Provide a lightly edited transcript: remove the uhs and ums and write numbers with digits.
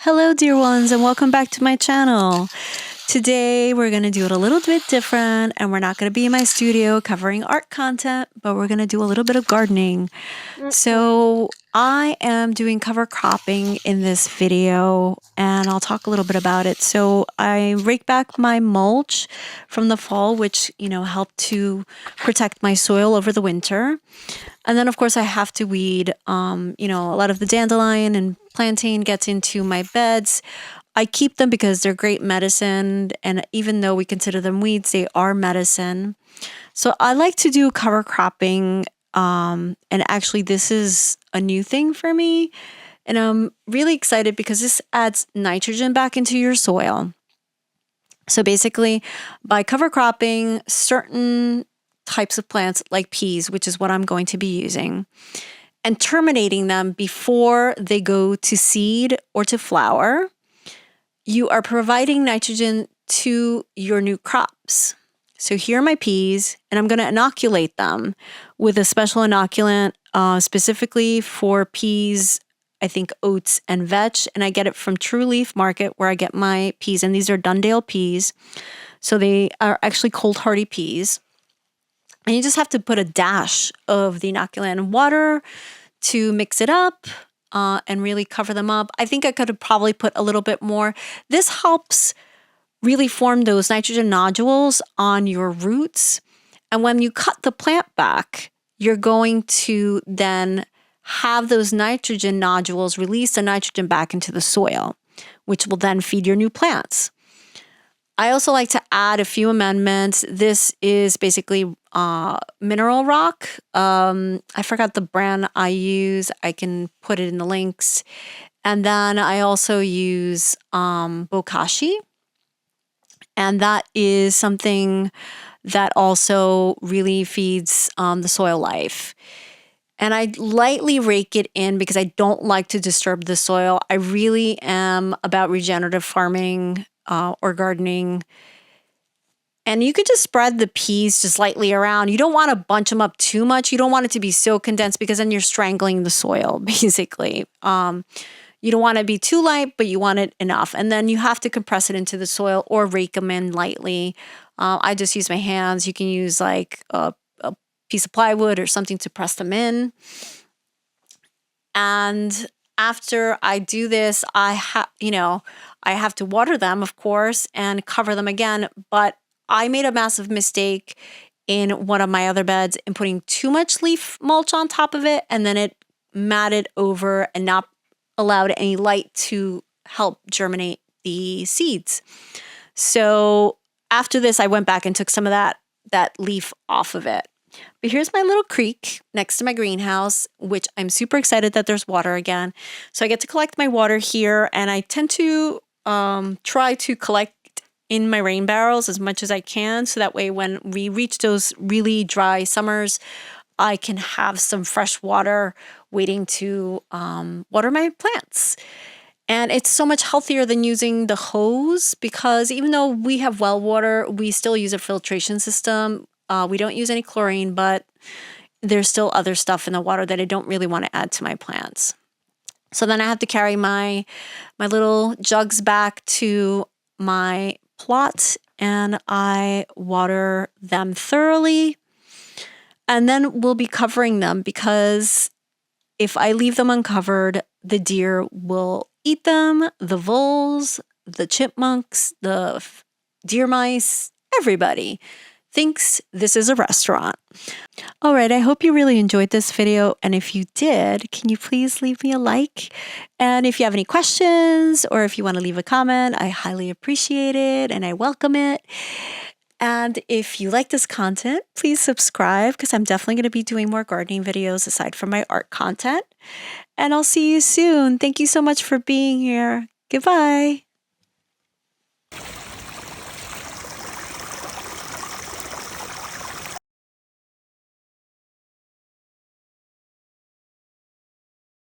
Hello, dear ones, and welcome back to my channel. Today, we're going to do it a little bit different, and we're not going to be in my studio covering art content, but we're going to do a little bit of gardening. So I am doing cover cropping in this video, and I'll talk a little bit about it. So I rake back my mulch from the fall, which, helped to protect my soil over the winter. And then, of course, I have to weed. A lot of the dandelion and plantain gets into my beds. I keep them because they're great medicine. And even though we consider them weeds, they are medicine. So I like to do cover cropping. And actually, this is a new thing for me. And I'm really excited because this adds nitrogen back into your soil. So basically, by cover cropping, certain types of plants like peas, which is what I'm going to be using, and terminating them before they go to seed or to flower, you are providing nitrogen to your new crops. So here are my peas, and I'm going to inoculate them with a special inoculant specifically for peas, I think oats and vetch, and I get it from True Leaf Market where I get my peas, and these are Dundale peas. So they are actually cold hardy peas. And you just have to put a dash of the inoculant in water to mix it up and really cover them up. I think I could have probably put a little bit more. This helps really form those nitrogen nodules on your roots. And when you cut the plant back, you're going to then have those nitrogen nodules release the nitrogen back into the soil, which will then feed your new plants. I also like to add a few amendments. This is basically mineral rock. I forgot the brand I use. I can put it in the links. And then I also use bokashi. And that is something that also really feeds the soil life. And I lightly rake it in because I don't like to disturb the soil. I really am about regenerative farming or gardening. And you could just spread the peas just lightly around. You don't want to bunch them up too much. You don't want it to be so condensed because then you're strangling the soil, basically. You don't want to be too light, but you want it enough. And then you have to compress it into the soil or rake them in lightly. I just use my hands. You can use like a piece of plywood or something to press them in. And after I do this, I have to water them, of course, and cover them again. But I made a massive mistake in one of my other beds in putting too much leaf mulch on top of it, and then it matted over and not allowed any light to help germinate the seeds. So after this, I went back and took some of that leaf off of it. But here's my little creek next to my greenhouse, which I'm super excited that there's water again. So I get to collect my water here, and I tend to try to collect in my rain barrels as much as I can. So that way when we reach those really dry summers, I can have some fresh water waiting to water my plants. And it's so much healthier than using the hose because even though we have well water, we still use a filtration system. We don't use any chlorine, but there's still other stuff in the water that I don't really want to add to my plants. So then I have to carry my little jugs back to my plot and I water them thoroughly. And then we'll be covering them because if I leave them uncovered, the deer will eat them, the voles, the chipmunks, the deer mice, everybody thinks this is a restaurant. All right, I hope you really enjoyed this video. And if you did, can you please leave me a like? And if you have any questions or if you want to leave a comment, I highly appreciate it and I welcome it. And if you like this content, please subscribe because I'm definitely going to be doing more gardening videos aside from my art content. And I'll see you soon. Thank you so much for being here. Goodbye.